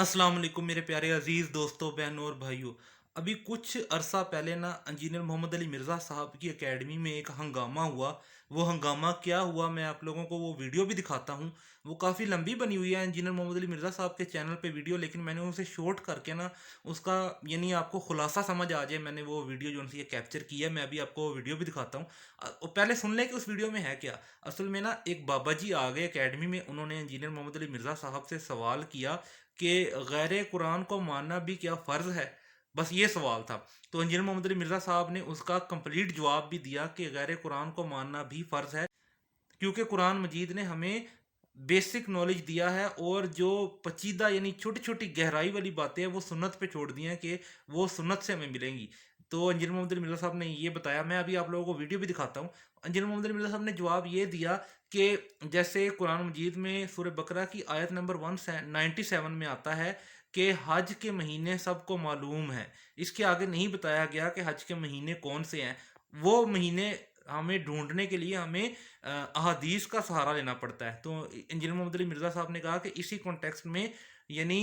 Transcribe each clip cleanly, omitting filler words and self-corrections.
अस्सलाम वालेकुम मेरे प्यारे अजीज़ दोस्तों बहनों और भाइयों। अभी कुछ अरसा पहले ना इंजीनियर मोहम्मद अली मिर्ज़ा साहब की एकेडमी में एक हंगामा हुआ। वो हंगामा क्या हुआ, मैं आप लोगों को वो वीडियो भी दिखाता हूँ। वो काफ़ी लंबी बनी हुई है इंजीनियर मोहम्मद अली मिर्ज़ा साहब के चैनल पे वीडियो, लेकिन मैंने उसे शॉर्ट करके ना उसका यानी आपको खुलासा समझ आ जाए, मैंने वो वीडियो जो उनसे कैप्चर किया है। मैं अभी आपको वो वीडियो भी दिखाता हूँ। पहले सुन लें कि उस वीडियो में है क्या। असल में ना एक बाबा जी आ गए एकेडमी में, उन्होंने इंजीनियर मोहम्मद अली मिर्ज़ा साहब से सवाल किया कि गैर कुरान को मानना भी क्या फ़र्ज़ है। बस ये सवाल था। तो इंजीनियर मोहम्मद अली मिर्ज़ा साहब ने उसका कंप्लीट जवाब भी दिया कि गैर कुरान को मानना भी फ़र्ज़ है, क्योंकि कुरान मजीद ने हमें बेसिक नॉलेज दिया है, और जो पचीदा यानी छोटी छोटी गहराई वाली बातें हैं वो सुन्नत पे छोड़ दी हैं कि वो सुन्नत से हमें मिलेंगी। तो इंजीनियर मोहम्मद अली मिर्ज़ा साहब ने ये बताया। मैं अभी आप लोगों को वीडियो भी दिखाता हूँ। इंजीनियर मोहम्मद अली मिर्ज़ा साहब ने जवाब ये दिया कि जैसे कुरान मजीद में सूरह बकरा की आयत नंबर 197 में आता है कि हज के महीने सबको मालूम है। इसके आगे नहीं बताया गया कि हज के महीने कौन से हैं। वो महीने हमें ढूंढने के लिए हमें अहादीस का सहारा लेना पड़ता है। तो इंजीनियर मोहम्मद अली मिर्ज़ा साहब ने कहा कि इसी कॉन्टेक्स्ट में यानी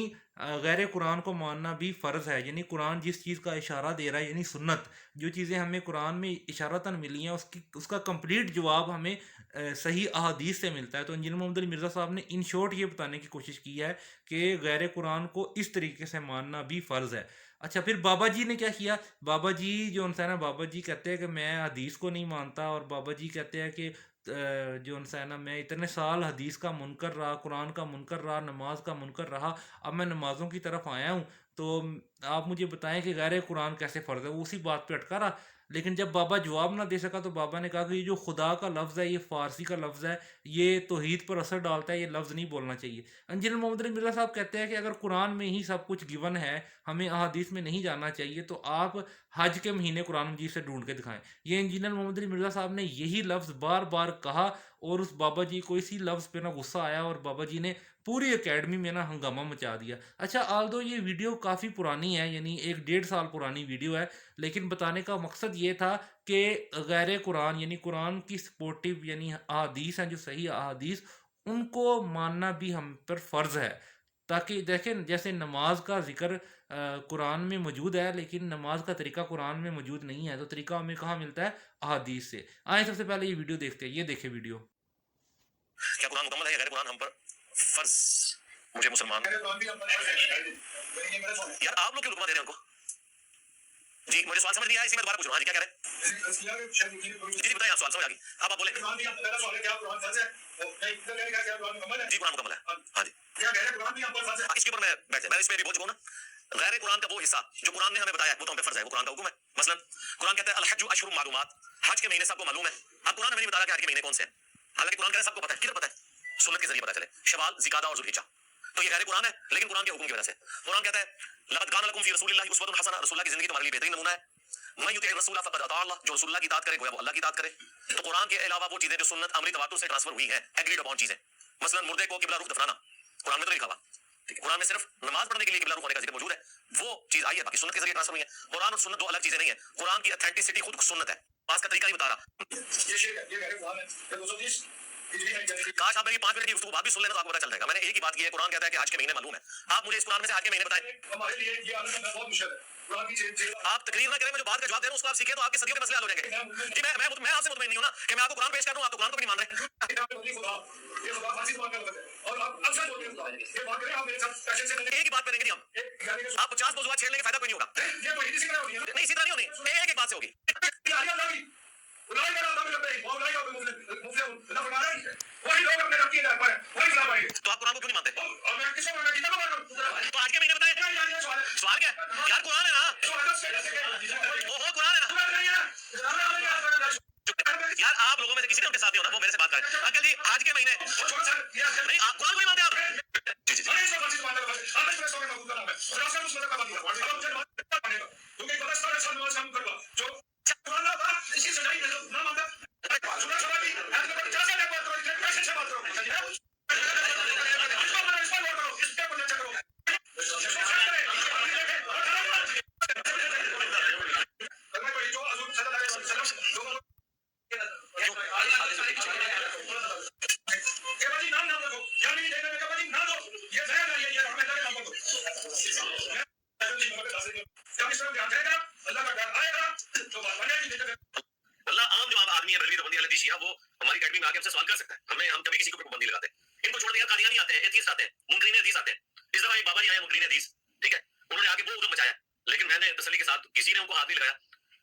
गैर कुरान को मानना भी फ़र्ज़ है। यानी कुरान जिस चीज़ का इशारा दे रहा है, यानी सुन्नत, जो चीज़ें हमें कुरान में इशारतन मिली हैं, उसकी उसका कंप्लीट जवाब हमें सही अहादीस से मिलता है। तो इंजीनियर मोहम्मद अली मिर्ज़ा साहब ने इन शॉर्ट ये बताने की कोशिश की है कि गैर कुरान को इस तरीके से मानना भी फ़र्ज़ है। अच्छा, फिर बाबा जी ने क्या किया। बाबा जी जो उनसा है ना, बाबा जी कहते हैं कि मैं हदीस को नहीं मानता, और बाबा जी कहते हैं कि जो उनसा है ना, मैं इतने साल हदीस का मुनकर रहा, कुरान का मुनकर रहा, नमाज का मुनकर रहा, अब मैं नमाज़ों की तरफ आया हूँ। तो आप मुझे बताएं कि गैर कुरान कैसे फ़र्ज़ है। वो उसी बात पे अटका रहा। लेकिन जब बाबा जवाब ना दे सका तो बाबा ने कहा कि ये जो खुदा का लफ्ज़ है, ये फ़ारसी का लफ्ज़ है, ये तौहीद पर असर डालता है, ये लफ्ज़ नहीं बोलना चाहिए। इंजीनियर मोहम्मद अली मिर्ज़ा साहब कहते हैं कि अगर कुरान में ही सब कुछ गिवन है, हमें अहादीस में नहीं जाना चाहिए, तो आप हज के महीने कुरान मजीद से ढूंढ के दिखाएं। ये इंजीनियर मोहम्मद अली मिर्ज़ा साहब ने यही लफ्ज़ बार बार कहा, और उस बाबा जी को इसी लफ्ज़ पे ना गुस्सा आया, और बाबा जी ने पूरी एकेडमी में ना हंगामा मचा दिया। अच्छा, आल्दो ये वीडियो काफ़ी पुरानी है, यानी एक 1.5 साल पुरानी वीडियो है, लेकिन बताने का मकसद ये था कि गैर कुरान यानी कुरान की सपोर्टिव यानी अहादीस हैं, जो सही अहादीस, उनको मानना भी हम पर फ़र्ज़ है। ताकि देखें, जैसे नमाज का ज़िक्र कुरान में मौजूद है, लेकिन नमाज का तरीका कुरान में मौजूद नहीं है, तो तरीका हमें कहाँ मिलता है? अहादीस से। आइए सबसे पहले ये वीडियो देखते हैं। ये देखें वीडियो। क्या कुरान मुकम्मल है या गैर कुरान हम पर फर्ज? मुझे मुसलमान यार आप लोग क्यों रुकवा दे रहे हैं उनको? जी मुझे सवाल समझ नहीं आया, इसी में दोबारा पूछ रहा हूँ। हाँ जी, क्या कह रहे हैं? जी जी बताइए, आप सवाल समझ आ गई। अब आप बोले। जी कुरान मुकम्मल है। हाँ जी, इसके ऊपर मैं मैं इस पे भी बोल चुका हूँ ना। गैर कुरान का वो हिस्सा जो कुरान ने हमें बताया वो तो हम पे फर्ज है, वो कुरान का हुक्म है। मसलन कुरान कहता है अल हज्जु अशहुरुम मालूमात, हज के महीने सबको मालूम है। अब कुरान हमें नहीं बता रहा कि हज के महीने कौन से हैं, हालांकि कुरान कह रहा है सबको पता है। किधर पता है? सुन्नत के जरिए पता चले। शवाल, जिकादा और जुल्हिज्जा। तो ये गैर कुरान है, लेकिन कुरान के हुक्म की वजह से। कुरान कहता है लक़द कान लकुम फी रसूलिल्लाहि उस्वतुन हसना, रसूलुल्लाह की जिंदगी तुम्हारे लिए बेहतरीन नमूना है। मैं युति रसूल फक़द अता अल्लाह, जो रसूलुल्लाह की इताअत करे गोया वो अल्लाह की इताअत करे। तो कुरान के अलावा वो चीजें जो सुन्नत अमली तवातुर से ट्रांसफर हुई हैं, एग्रीड अपॉन चीजें, मसलन मुर्दे को किबला रुख दफनाना, कुरान में तो लिखा हुआ। ठीक है, कुरान में सिर्फ नमाज पढ़ने के लिए किबला रुख होने का जिक्र मौजूद है, वो चीज आई है, बाकी सुन्नत के जरिए ट्रांसफर हुई है। कुरान और सुन्नत दो अलग चीजें नहीं है। कुरान की ऑथेंटिसिटी खुद सुन्नत है, पास का तरीका नहीं बता रहा। काश आप मेरी 5 मिनट की गुफ्तगू बात भी सुन लेना तो आपको पता चल जाएगा। मैंने एक ही बात की है, कुरान कहता है कि हज के महीने मालूम है। आप मुझे इस कुरान में से हज के महीने बताएं। हमारे लिए ये आदत बहुत मुश्किल है। आप तकरीर ना करें, मैं जो बात का जवाब दे रहा हूं उसको आप सीखें, तो आपके सदियों के मसले हल हो जाएंगे। जी मैं आपसे मुतमईन नहीं हूं ना कि मैं आपको कुरान पेश कर दूं, आप तो कुरान को भी नहीं मान रहे। एक ही बात करेंगे नहीं हम। आप 50 मौजूद छेड़ने का फायदा कोई नहीं होगा। नहीं, इसी तरह नहीं होनी, एक एक बात से होगी। वही लोग अपने रखी है वही खिला पाएंगे। तो आप कुरान को क्यों नहीं मानते? तो आज के महीने बताएं। सवाल क्या है यार? कुरान है ना, वो कुरान है ना यार। आप लोगों में से किसी ने उनके साथ नहीं होना, वो मेरे से बात करें। अंकल जी आज के महीने नहीं, आप कुरान को नहीं मानते आप? जी जी मुकर्रिरीन हदीस आते हैं। इस दफा एक बाबा जी आए मुकर्रिरीन हदीस, ठीक है, उन्होंने आके वो उधम मचाया, लेकिन मैंने तसल्ली के साथ, किसी ने उनको हाथ नहीं लगाया,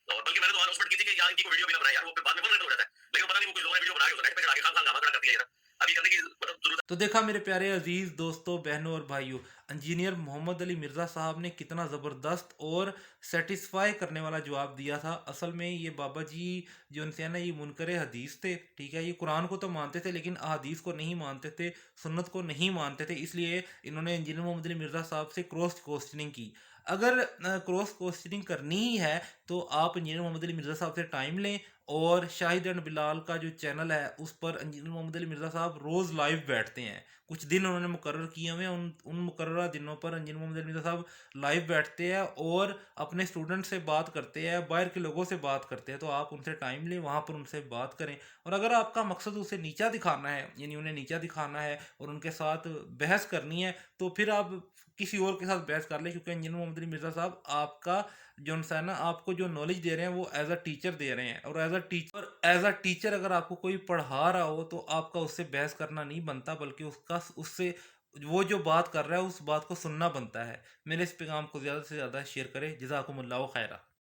और बल्कि मैंने तो अनाउंसमेंट की थी कि यार इनकी कोई वीडियो भी ना बनाए यार, वो फिर बाद में वल्गर हो जाता है, लेकिन पता नहीं वो कुछ लोगों ने वीडियो बना के उसको नेट पे चढ़ा के खाम खाम गामा खड़ा कर दिया। अभी करने की मतलब जरूरत। तो देखा मेरे प्यारे अजीज दोस्तों, बहनों और भाइयों, इंजीनियर मोहम्मद अली मिर्ज़ा साहब ने कितना ज़बरदस्त और सेटिस्फाई करने वाला जवाब दिया था। असल में ये बाबा जी जो उनसे है ना, ये मुनकर हदीस थे, ठीक है। ये कुरान को तो मानते थे लेकिन अहादीस को नहीं मानते थे, सुन्नत को नहीं मानते थे। इसलिए इन्होंने इंजीनियर मोहम्मद अली मिर्ज़ा साहब से क्रॉस क्वेश्चनिंग की। अगर क्रॉस क्वेश्चनिंग करनी ही है तो आप इंजीनियर मोहम्मद अली मिर्ज़ा साहब से टाइम लें, और शाहिद एंड बिलाल का जो चैनल है उस पर इंजीनियर मोहम्मद अली मिर्ज़ा साहब रोज़ लाइव बैठते हैं। कुछ दिन उन्होंने मुकर्रर किए हुए हैं, उन मुकर्रर दिनों पर इंजीनियर मोहम्मद अली मिर्ज़ा साहब लाइव बैठते हैं और अपने स्टूडेंट से बात करते हैं, बाहर के लोगों से बात करते हैं। तो आप उनसे टाइम लें, वहाँ पर उनसे बात करें। और अगर आपका मकसद उसे नीचा दिखाना है, यानी उन्हें नीचा दिखाना है और उनके साथ बहस करनी है, तो फिर आप किसी और के साथ बहस कर लें, क्योंकि इंजीनियर मोहम्मद अली मिर्ज़ा साहब आपका जो है ना, आपको जो नॉलेज दे रहे हैं वो एज अ टीचर दे रहे हैं। और एज अ टीचर अगर आपको कोई पढ़ा रहा हो तो आपका उससे बहस करना नहीं बनता, बल्कि उसका उससे वो जो बात कर रहा है उस बात को सुनना बनता है। मेरे इस पैगाम को ज़्यादा से ज़्यादा शेयर करें। जज़ाकुमुल्लाहु खैरा।